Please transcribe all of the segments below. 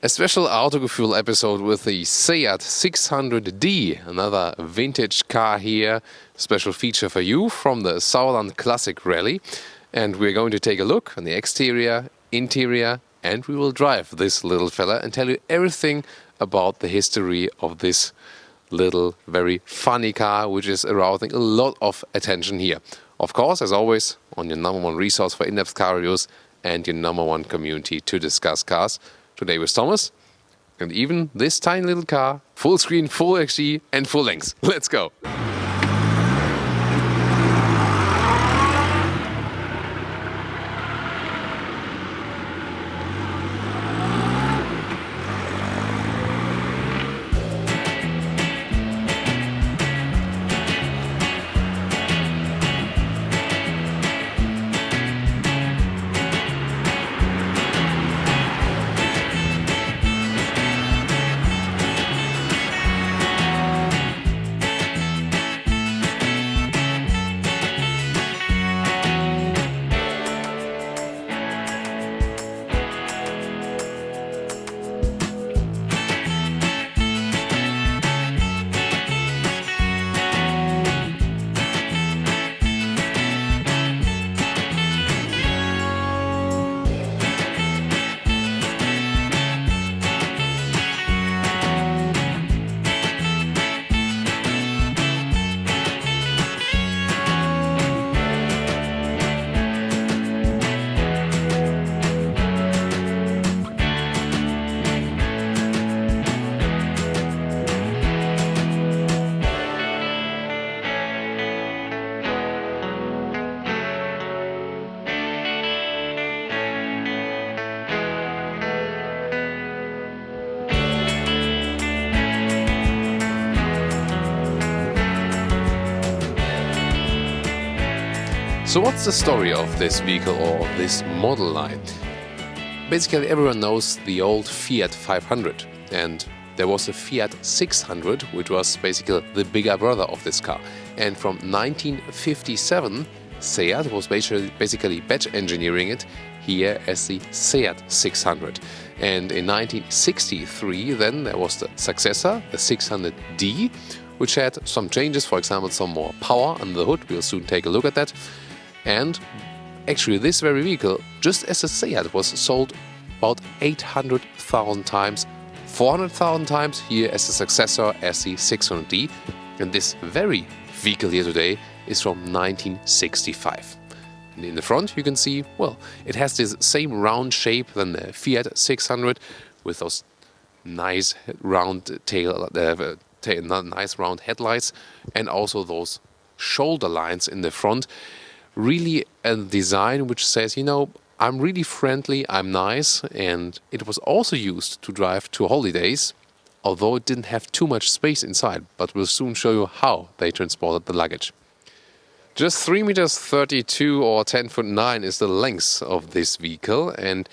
A special Autogefühl episode with the Seat 600D, another vintage car here, special feature for you from the Sauerland Classic Rally. And we're going to take a look on the exterior, interior, and we will drive this little fella and tell you everything about the history of this little, very funny car, which is arousing a lot of attention here. Of course, as always, on your number one resource for in-depth car reviews and your number one community to discuss cars. Today with Thomas, and even this tiny little car, full screen, full HD and full length. Let's go! So what's the story of this vehicle or this model line? Basically everyone knows the old Fiat 500, and there was a Fiat 600 which was basically the bigger brother of this car. And from 1957 Seat was basically batch engineering it here as the Seat 600. And in 1963 then there was the successor, the 600D, which had some changes, for example some more power under the hood. We'll soon take a look at that. And actually this very vehicle, just as a Seat, was sold about 800,000 times, 400,000 times here as the successor as the 600D. And this very vehicle here today is from 1965. And in the front you can see, well, it has this same round shape than the Fiat 600 with those nice round nice round headlights and also those shoulder lines in the front. Really a design which says, you know, I'm really friendly, I'm nice, and it was also used to drive to holidays, although it didn't have too much space inside, but we'll soon show you how they transported the luggage. Just 3.32 meters or 10'9" is the length of this vehicle, and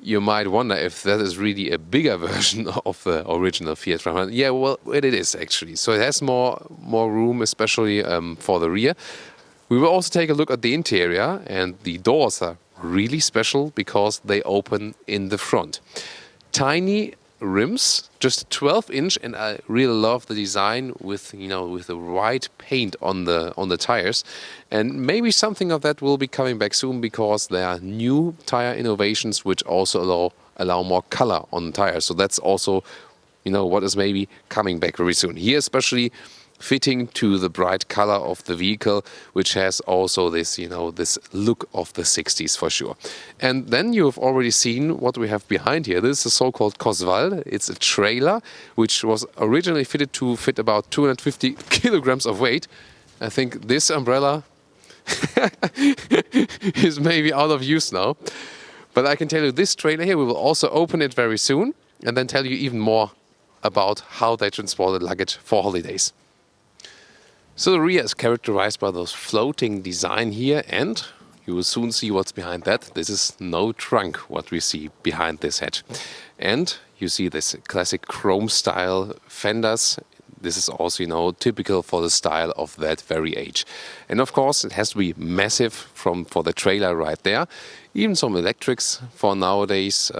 you might wonder if that is really a bigger version of the original Fiat 500. Yeah, well, it is actually. So it has more room, especially for the rear. We will also take a look at the interior, and the doors are really special because they open in the front. Tiny rims, just 12-inch, and I really love the design with, you know, with the white paint on the tires. And maybe something of that will be coming back soon because there are new tire innovations which also allow more color on the tires. So that's also, you know, what is maybe coming back very soon. Here especially fitting to the bright color of the vehicle, which has also this, you know, this look of the 60s for sure. And then you have already seen what we have behind here. This is a so-called Cosval. It's a trailer which was originally fitted to fit about 250 kilograms of weight. I think this umbrella is maybe out of use now. But I can tell you this trailer here, we will also open it very soon and then tell you even more about how they transported luggage for holidays. So the rear is characterized by those floating design here, and you will soon see what's behind that. This is no trunk, what we see behind this hatch. And you see this classic chrome style fenders, this is also, typical for the style of that very age. And of course, it has to be massive for the trailer right there. Even some electrics for nowadays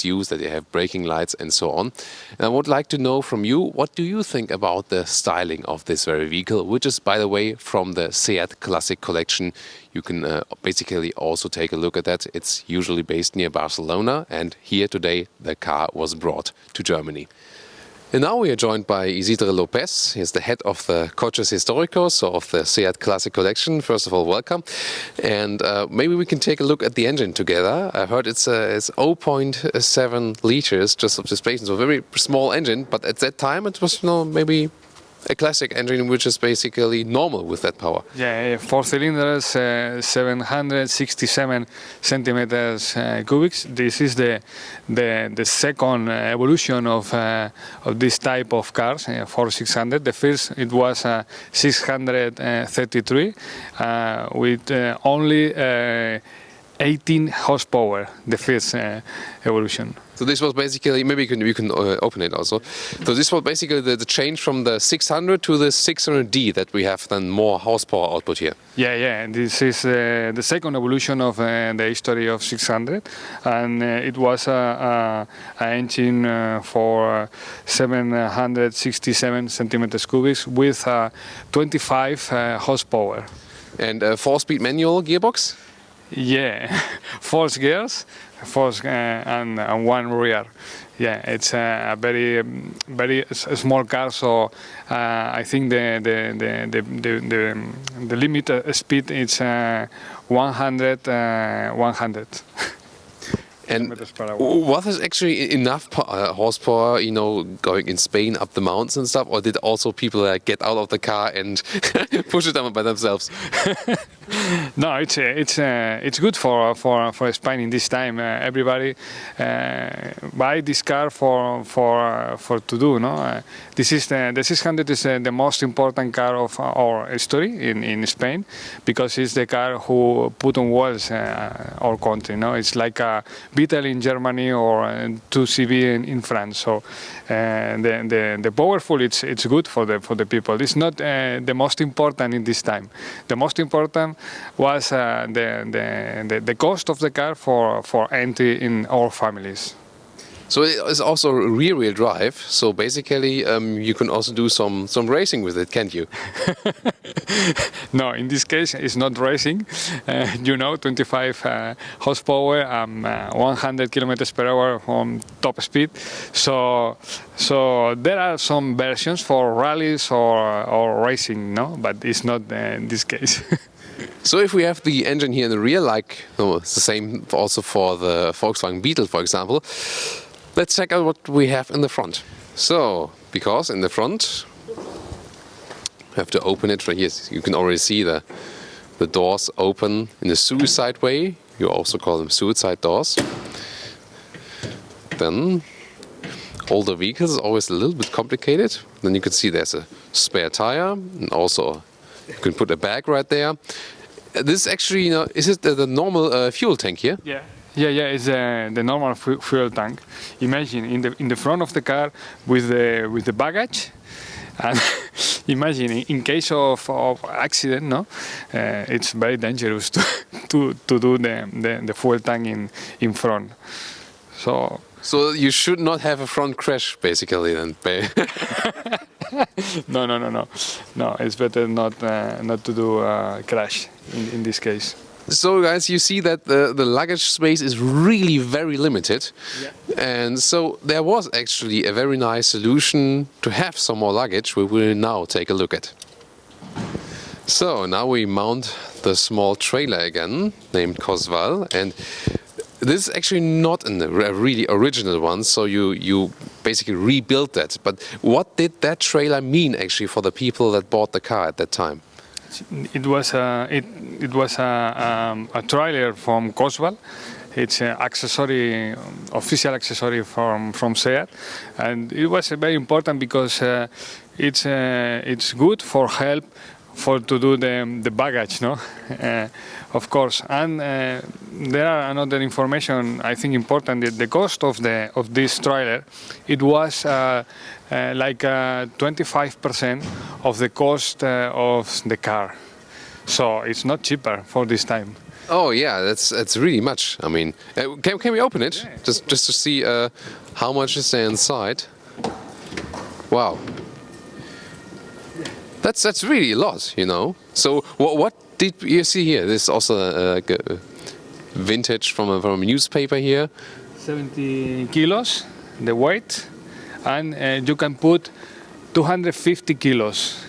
use, that they have braking lights and so on. And I would like to know from you, what do you think about the styling of this very vehicle, which is, by the way, from the Seat Classic collection. You can basically also take a look at that. It's usually based near Barcelona, and here today the car was brought to Germany. And now we are joined by Isidre Lopez. He's the head of the Coches Históricos, so of the Seat Classic collection. First of all, welcome. And maybe we can take a look at the engine together. I heard it's 0.7 liters just of displacement, so a very small engine. But at that time, it was maybe a classic engine, which is basically normal with that power. Yeah, 4 cylinders, 767 centimeters cubics. This is the second evolution of this type of cars, 4600. The first, it was 633 with only 18 horsepower, the first evolution. So this was basically, maybe you can open it also. So this was basically the change from the 600 to the 600D, that we have then more horsepower output here. Yeah. This is the second evolution of the history of 600, and it was an engine for 767 centimeters cubics with 25 horsepower. And a 4-speed manual gearbox? Yeah, 4 gears, and 1 rear. Yeah, it's a very small car, so I think the limit speed is 100. And what is actually enough horsepower, going in Spain up the mountains and stuff, or did also people get out of the car and push it down by themselves? No, it's good for Spain in this time. Everybody buy this car for to do. No, the 600 is the most important car of our history in Spain, because it's the car who put on wheels our country. No, it's like a Beetle in Germany or 2CV in France. So the powerful, it's good for the people. It's not the most important in this time. The most important was the cost of the car for entry in our families. So it's also rear-wheel drive. So basically, you can also do some racing with it, can't you? No, in this case, it's not racing. 25 horsepower, 100 kilometers per hour on top speed. So there are some versions for rallies or racing, no, but it's not in this case. So if we have the engine here in the rear, it's the same also for the Volkswagen Beetle, for example. Let's check out what we have in the front. So, because in the front, you have to open it right here. You can already see the doors open in a suicide way. You also call them suicide doors. Then, older vehicles is always a little bit complicated. Then you can see there's a spare tire, and also you can put a bag right there. This actually, is it the normal fuel tank here? Yeah. Yeah, it's the normal fuel tank. Imagine in the front of the car with the baggage, and imagine in case of accident, no, it's very dangerous to do the fuel tank in front. So you should not have a front crash, basically, then. No. It's better not to do a crash in this case. So guys, you see that the luggage space is really very limited. Yeah. And so there was actually a very nice solution to have some more luggage, we will now take a look at. So now we mount the small trailer again, named Cosval, and this is actually not a really original one, so you basically rebuilt that. But what did that trailer mean actually for the people that bought the car at that time? It was a trailer from Cosval. It's an accessory, official accessory from Seat, and it was very important because it's good for help for to do the baggage, no, of course. And there are another information I think important. The cost of this trailer, it was like 25% of the cost of the car, so it's not cheaper for this time. Oh yeah, that's really much. I mean, can we open it just to see how much is there inside? Wow, that's really a lot, you know. So what did you see here? This is also like a vintage from a newspaper here. 70 kilos, the weight, and you can put 250 kilos.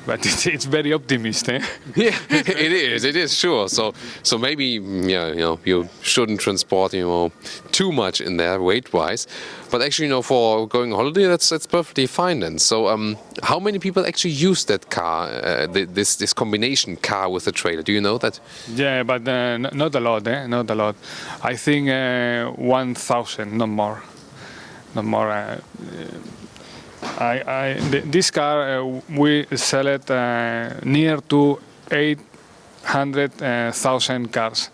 But it's very optimistic. Yeah, it is sure. So maybe yeah, you know, you shouldn't transport, you know, too much in there weight-wise. But actually, you know, for going on holiday, that's perfectly fine then. So how many people actually use that car, this combination car with the trailer? Do you know that? Yeah, but not a lot, not a lot. I think 1,000, not more, not more. This car we sell it near to 800,000 cars,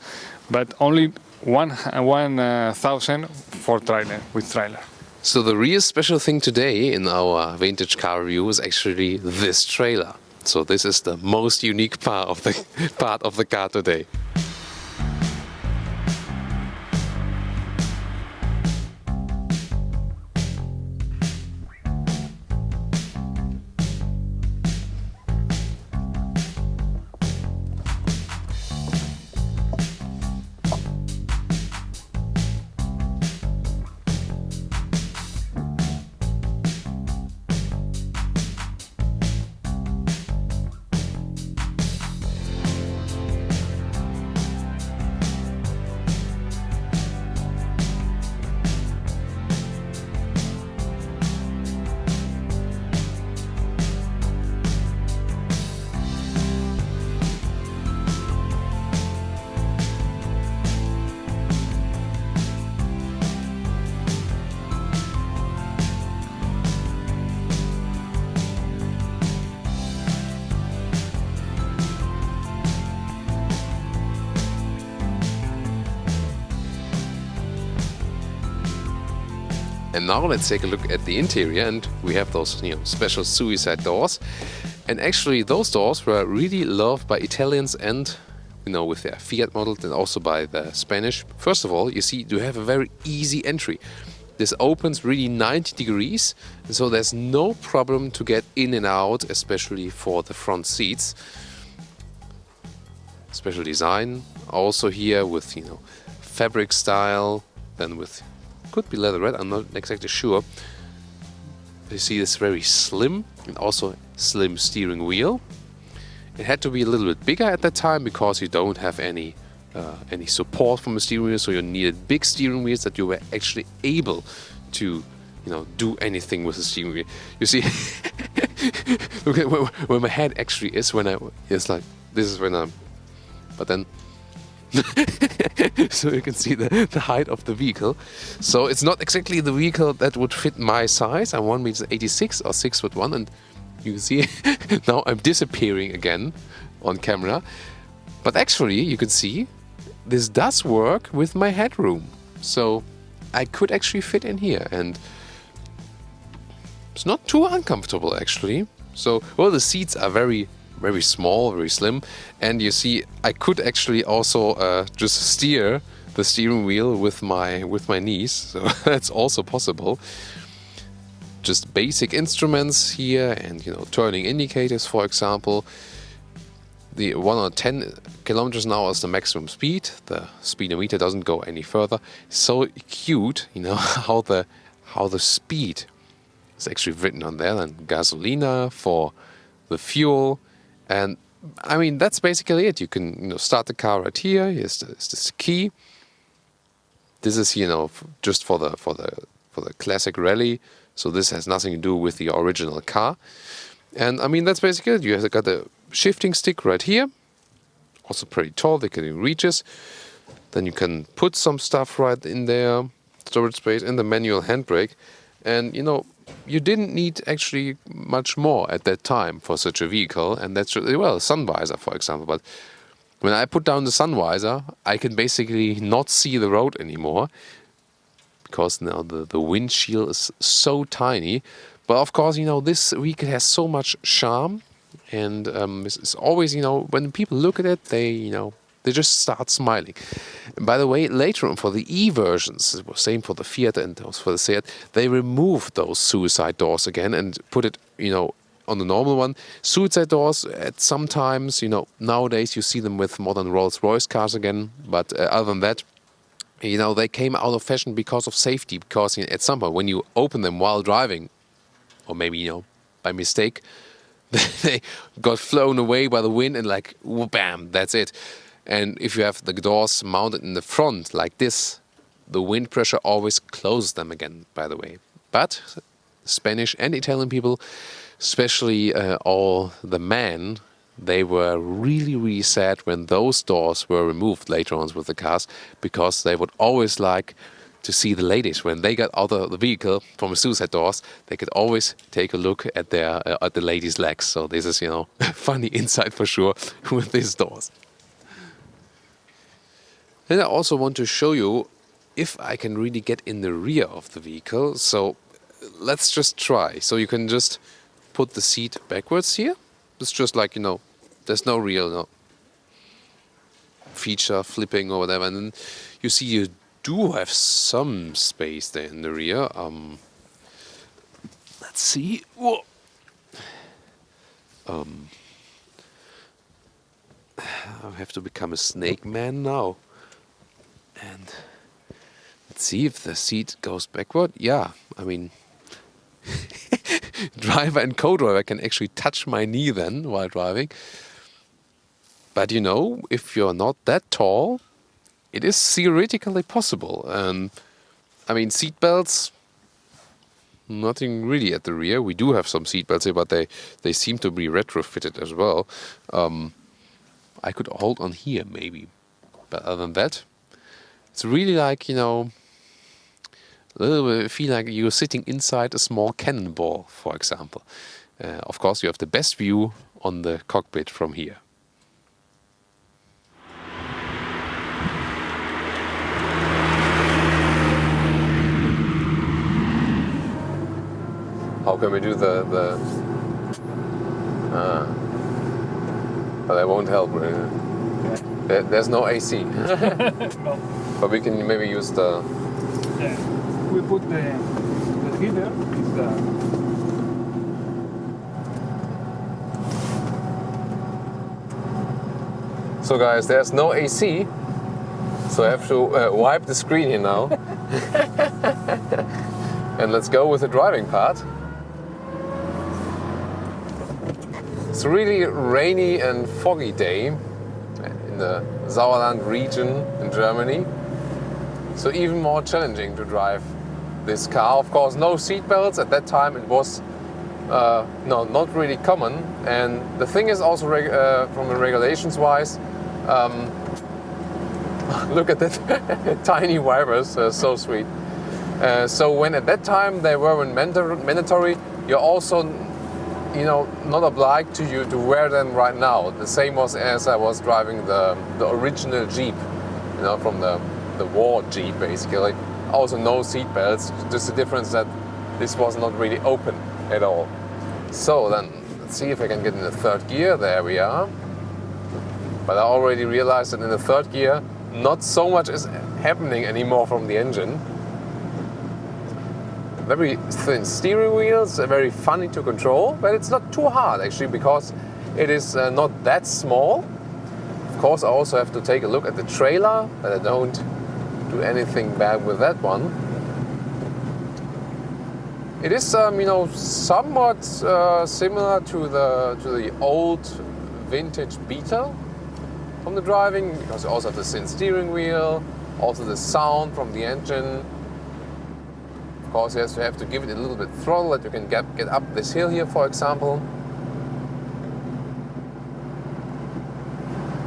but only 1,000 for trailer, with trailer. So the real special thing today in our vintage car review is actually this trailer. So this is the most unique part of the car today. And now let's take a look at the interior, and we have those, you know, special suicide doors. And actually those doors were really loved by Italians and, you know, with their Fiat models, and also by the Spanish. First of all, you see you have a very easy entry. This opens really 90 degrees, and so there's no problem to get in and out, especially for the front seats. Special design also here with, you know, fabric style, then with, could be leather red, I'm not exactly sure. You see this very slim and also slim steering wheel. It had to be a little bit bigger at that time because you don't have any support from the steering wheel, so you needed big steering wheels that you were actually able to, you know, do anything with the steering wheel. You see, look at where my head actually is when it's like, this is when I'm, but then so you can see the height of the vehicle. So it's not exactly the vehicle that would fit my size. I'm 1.86 or 6'1", and you can see now I'm disappearing again on camera. But actually, you can see this does work with my headroom. So I could actually fit in here, and it's not too uncomfortable actually. So, well, the seats are very small, very slim, and you see I could actually also just steer the steering wheel with my knees, so that's also possible. Just basic instruments here, and, you know, turning indicators, for example. The 110 kilometers an hour is the maximum speed. The speedometer doesn't go any further. So cute, you know, how the speed is actually written on there, and gasolina for the fuel. And I mean, that's basically it. You can, you know, start the car right here. Here's this key. This is, you know, just for the classic rally. So this has nothing to do with the original car. And I mean, that's basically it. You have got the shifting stick right here. Also pretty tall. They can reaches. Then you can put some stuff right in there. Storage space and the manual handbrake. And you didn't need actually much more at that time for such a vehicle, and that's well, sun visor, for example. But when I put down the sun visor, I can basically not see the road anymore because now the windshield is so tiny. But of course, this vehicle has so much charm, and it's always, when people look at it, they just start smiling. And by the way, later on for the E versions, it was same for the Fiat and for the Seat, they removed those suicide doors again and put it, on the normal one. Suicide doors at sometimes, nowadays you see them with modern Rolls-Royce cars again, but other than that, they came out of fashion because of safety, because at some point when you open them while driving, or maybe, by mistake, they got flown away by the wind and like, bam, that's it. And if you have the doors mounted in the front like this, the wind pressure always closes them again, by the way. But Spanish and Italian people, especially all the men, they were really, really sad when those doors were removed later on with the cars, because they would always like to see the ladies. When they got out of the vehicle from the suicide doors, they could always take a look at the ladies' legs. So this is, funny insight for sure with these doors. Then I also want to show you if I can really get in the rear of the vehicle. So let's just try. So you can just put the seat backwards here. It's just like, there's no real feature flipping or whatever. And then you see you do have some space there in the rear. Let's see. Whoa. I have to become a snake man now. And let's see if the seat goes backward. Yeah, I mean, driver and co-driver can actually touch my knee then while driving. But if you're not that tall, it is theoretically possible. I mean, seat belts, nothing really at the rear. We do have some seat belts here, but they seem to be retrofitted as well. I could hold on here maybe. But other than that, it's really like, a little bit feel like you're sitting inside a small cannonball, for example. Of course, you have the best view on the cockpit from here. How can we do but I won't help. There's no AC. No. But we can maybe use the... Yeah. We put the heater. So guys, there's no AC. So I have to wipe the screen here now. And let's go with the driving part. It's a really rainy and foggy day in the Sauerland region in Germany. So even more challenging to drive this car. Of course, no seat belts. At that time it was not really common. And the thing is also from the regulations wise, look at that tiny wipers, so sweet. So when at that time they were mandatory, you're also not obliged to wear them right now. The same was as I was driving the original Jeep, from the war Jeep basically. Also no seat belts, just the difference that this was not really open at all. So then, let's see if I can get in the third gear. There we are. But I already realized that in the third gear, not so much is happening anymore from the engine. Very thin steering wheels, very funny to control, but it's not too hard actually because it is not that small. Of course, I also have to take a look at the trailer, but I don't do anything bad with that one. It is, somewhat similar to the old vintage Beetle from the driving, because you also have the thin steering wheel, also the sound from the engine. Of course, you have to give it a little bit throttle that you can get up this hill here, for example.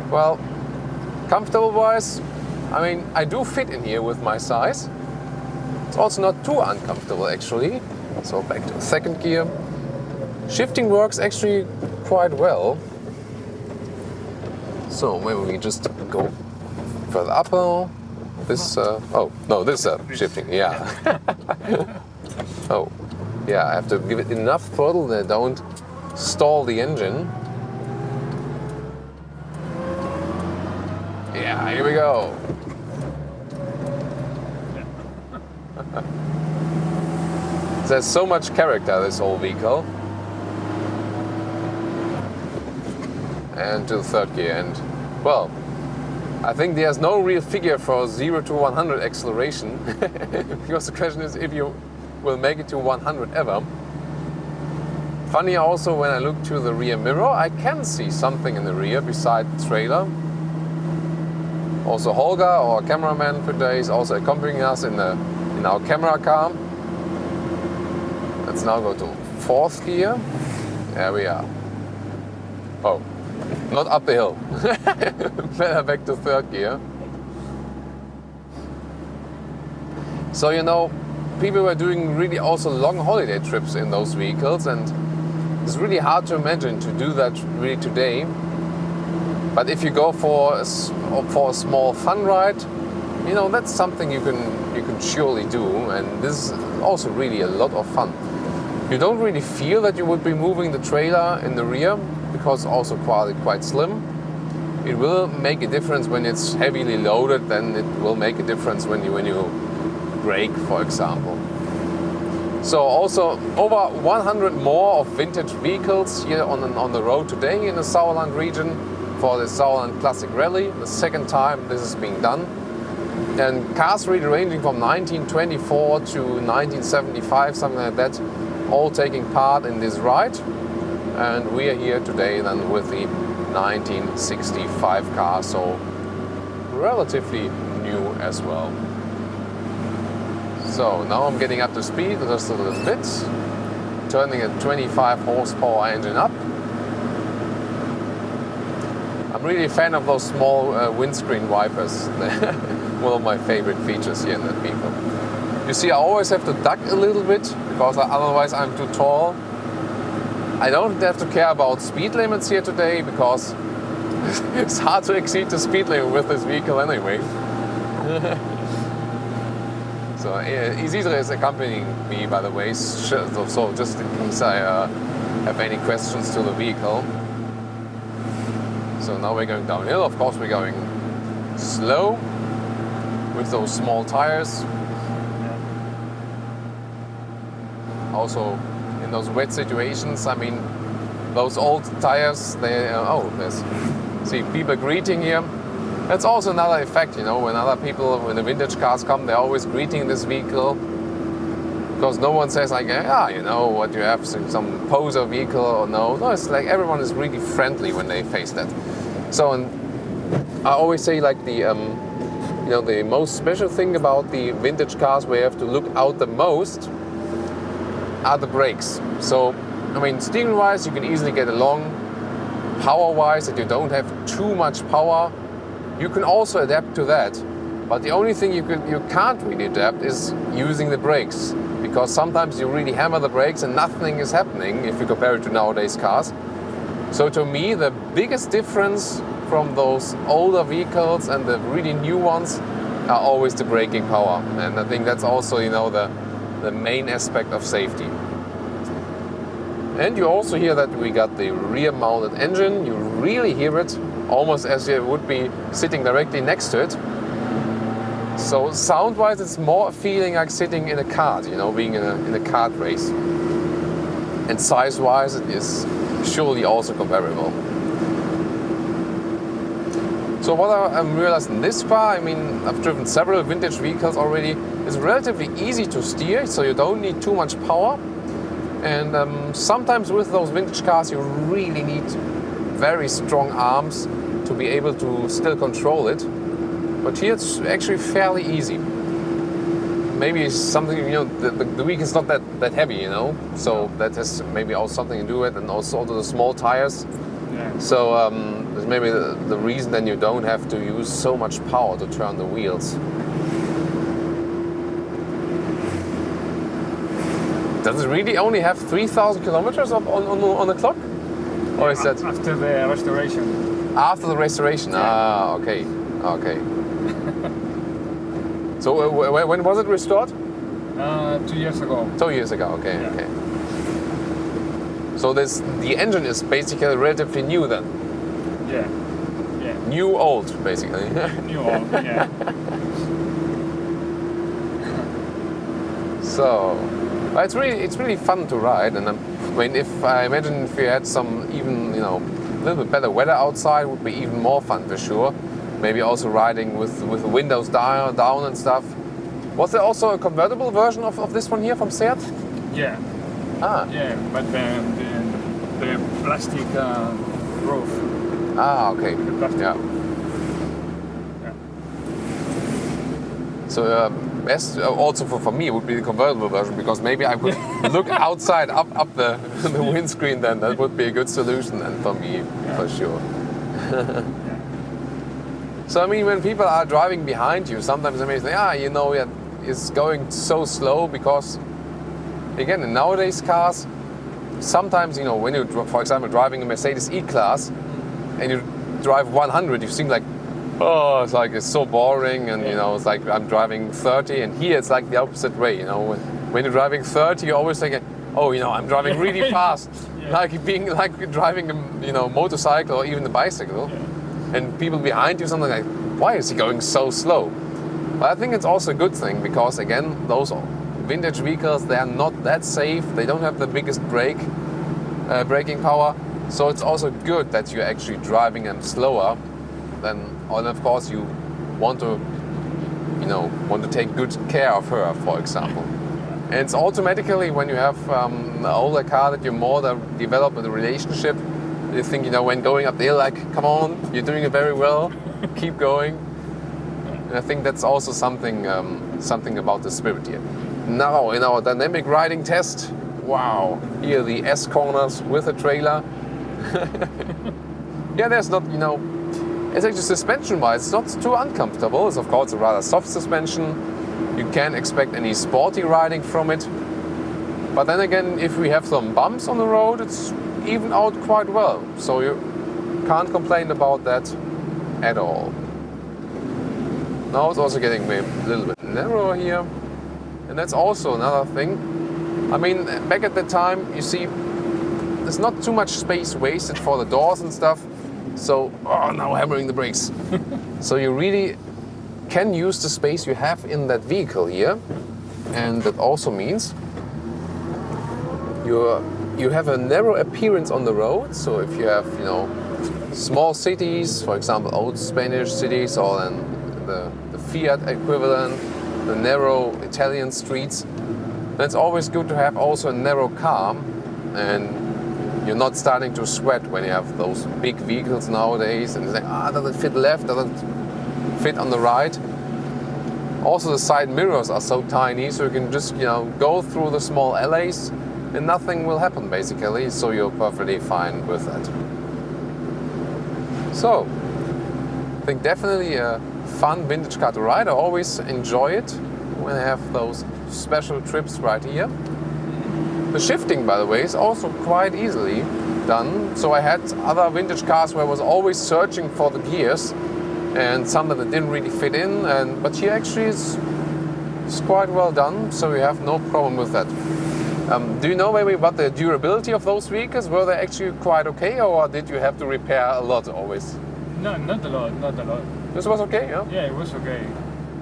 Well, comfortable wise, I mean, I do fit in here with my size. It's also not too uncomfortable actually. So back to second gear. Shifting works actually quite well. So maybe we just go further up now. This, oh, no, this shifting, yeah. Oh, yeah, I have to give it enough throttle that I don't stall the engine. Yeah, here we go. There's so much character, this whole vehicle. And to the third gear, and well, I think there's no real figure for 0 to 100 acceleration because the question is if you will make it to 100 ever. Funny also, when I look to the rear mirror, I can see something in the rear beside the trailer. Also Holger, our cameraman for today, is also accompanying us in our camera car. Let's now go to fourth gear. There we are. Oh. Not up the hill. Better back to third gear. So you know, people were doing really also long holiday trips in those vehicles, and it's really hard to imagine to do that really today. But if you go for a small fun ride, you know, that's something you can surely do, and this is also really a lot of fun. You don't really feel that you would be moving the trailer in the rear, because also quite slim. It will make a difference when it's heavily loaded, then it will make a difference when you brake, for example. So also over 100 more of vintage vehicles here on the road today in the Sauerland region for the Sauerland Classic Rally, the second time this is being done. And cars really ranging from 1924 to 1975, something like that, all taking part in this ride. And we are here today then with the 1965 car, so relatively new as well. So now I'm getting up to speed just a little bit, turning a 25 horsepower engine up. I'm really a fan of those small windscreen wipers. One of my favorite features here in that vehicle. You see, I always have to duck a little bit because otherwise I'm too tall. I don't have to care about speed limits here today because it's hard to exceed the speed limit with this vehicle anyway. So Isidre is accompanying me, by the way, so just in case I have any questions to the vehicle. So now we're going downhill. Of course we're going slow with those small tires. Also in those wet situations, I mean, those old tires, see people greeting here. That's also another effect, you know, when the vintage cars come, they're always greeting this vehicle. Because no one says like, yeah, you know, what you have, some poser vehicle or no. No, it's like everyone is really friendly when they face that. So I always say like the most special thing about the vintage cars where you have to look out the most are the brakes. So, I mean, steering-wise, you can easily get along. Power-wise, that you don't have too much power, you can also adapt to that. But the only thing you can't really adapt is using the brakes, because sometimes you really hammer the brakes and nothing is happening if you compare it to nowadays cars. So to me, the biggest difference from those older vehicles and the really new ones are always the braking power. And I think that's also, you know, the main aspect of safety. And you also hear that we got the rear mounted engine. You really hear it almost as you would be sitting directly next to it. So sound wise, it's more a feeling like sitting in a kart, you know, being in a kart race. And size wise, it is surely also comparable. So what I'm realizing this car, I mean, I've driven several vintage vehicles already, it's relatively easy to steer, so you don't need too much power. And sometimes with those vintage cars, you really need very strong arms to be able to still control it. But here it's actually fairly easy. Maybe it's something, you know, the wheel is not that heavy, you know, so that has maybe also something to do with it, and also the small tires. Yeah. So there's maybe the reason then you don't have to use so much power to turn the wheels. Does it really only have 3,000 kilometers on the clock? Or is that after the restoration? after the restoration? Yeah. Ah, okay. So when was it restored? 2 years ago. 2 years ago. Okay, Yeah. okay. So the engine is basically relatively new then. Yeah. New old, basically. New one. Yeah. So it's really fun to ride, and I mean, I imagine if you had some even a little bit better weather outside, it would be even more fun for sure. Maybe also riding with the windows down and stuff. Was there also a convertible version of this one here from Seat? Yeah. Ah. Yeah, but the plastic roof. Ah, okay. The plastic Yeah. roof. Yeah. So best also for me would be the convertible version, because maybe I could look outside up the windscreen. Then that would be a good solution, and for me for sure. So I mean, when people are driving behind you, sometimes they may say, it's going so slow, because again, in nowadays cars, sometimes when you, for example, driving a Mercedes E-Class and you drive 100, you think like, oh, it's so boring, and it's like I'm driving 30, and here it's like the opposite way. When you're driving 30, you always think, oh, I'm driving really fast, like driving a motorcycle or even a bicycle, and people behind you something like, why is he going so slow? But I think it's also a good thing, because again, those vintage vehicles, they are not that safe. They don't have the biggest braking power, so it's also good that you're actually driving them slower. And of course you want to take good care of her, for example. And it's automatically, when you have an older car, that you more develop a relationship. You think, when going up the hill, like, come on, you're doing it very well, keep going. And I think that's also something about the spirit here. Now, in our dynamic riding test, wow, here the S corners with a trailer. Yeah, there's not, it's actually suspension-wise, it's not too uncomfortable. It's of course a rather soft suspension. You can't expect any sporty riding from it. But then again, if we have some bumps on the road, it's evened out quite well. So you can't complain about that at all. Now it's also getting maybe a little bit narrower here. And that's also another thing. I mean, back at the time, you see, there's not too much space wasted for the doors and stuff. So, now hammering the brakes. So you really can use the space you have in that vehicle here. And that also means you have a narrow appearance on the road. So if you have, small cities, for example, old Spanish cities, or then the Fiat equivalent, the narrow Italian streets, then it's always good to have also a narrow car, and you're not starting to sweat when you have those big vehicles nowadays and you think, does it fit left, does it fit on the right? Also, the side mirrors are so tiny, so you can just go through the small alleys and nothing will happen basically, so you're perfectly fine with that. So, I think definitely a fun vintage car to ride. I always enjoy it when I have those special trips right here. The shifting, by the way, is also quite easily done. So I had other vintage cars where I was always searching for the gears, and some that didn't really fit in. But here actually it's quite well done, so you have no problem with that. Do you know maybe about the durability of those vehicles? Were they actually quite okay, or did you have to repair a lot always? No, not a lot. This was okay, yeah? Yeah, it was okay.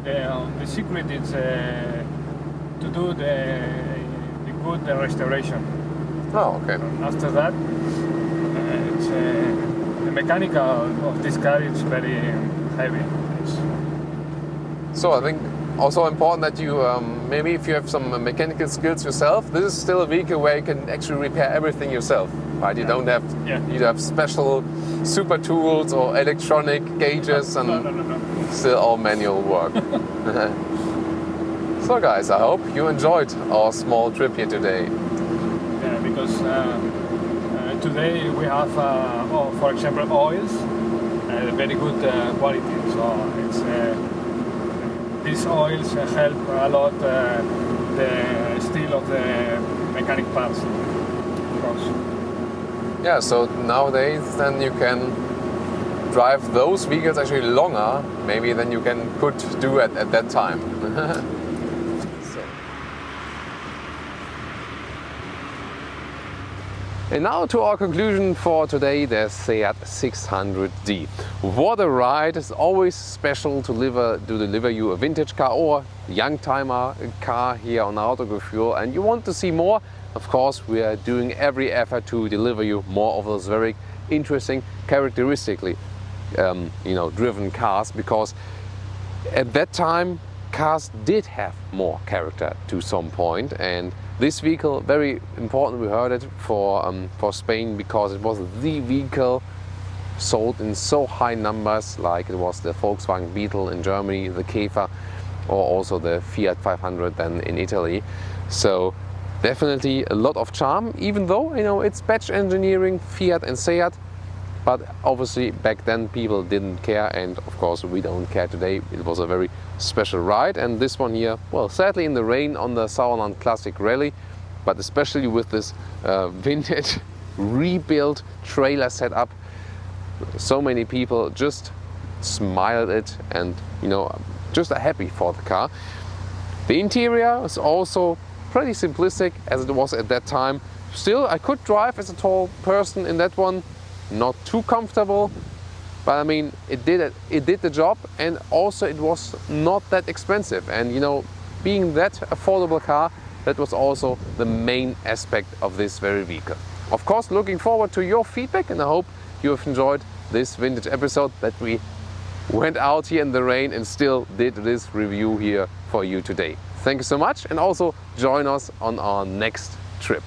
The secret is to do the good restoration. Oh, okay. After that, it's, the mechanical of this car is very heavy. So I think also important that you, maybe if you have some mechanical skills yourself, this is still a vehicle where you can actually repair everything yourself, right? You don't have, you have special super tools or electronic gauges, and No. still all manual work. So guys, I hope you enjoyed our small trip here today. Yeah, because today we have, for example, oils, very good quality. So it's these oils help a lot the steel of the mechanic parts, of course. Yeah, so nowadays then you can drive those vehicles actually longer maybe than you could do at that time. And now to our conclusion for today, the Seat 600D. What a ride! It's always special to deliver you a vintage car or young timer car here on Autogefühl, and you want to see more. Of course, we are doing every effort to deliver you more of those very interesting, characteristically driven cars, because at that time cars did have more character to some point, and this vehicle, very important, we heard it for Spain, because it was the vehicle sold in so high numbers, like it was the Volkswagen Beetle in Germany, the Käfer, or also the Fiat 500 then in Italy. So definitely a lot of charm, even though it's batch engineering, Fiat and Seat. But obviously back then people didn't care, and of course we don't care today. It was a very special ride, and this one here, well, sadly in the rain on the Sauerland Classic Rally, but especially with this vintage rebuilt trailer setup, so many people just smiled it and just are happy for the car. The interior is also pretty simplistic as it was at that time. Still, I could drive as a tall person in that one. Not too comfortable, but I mean it did the job, and also it was not that expensive, and being that affordable car, that was also the main aspect of this very vehicle. Of course, looking forward to your feedback, and I hope you have enjoyed this vintage episode, that we went out here in the rain and still did this review here for you today. Thank you so much, and also join us on our next trip.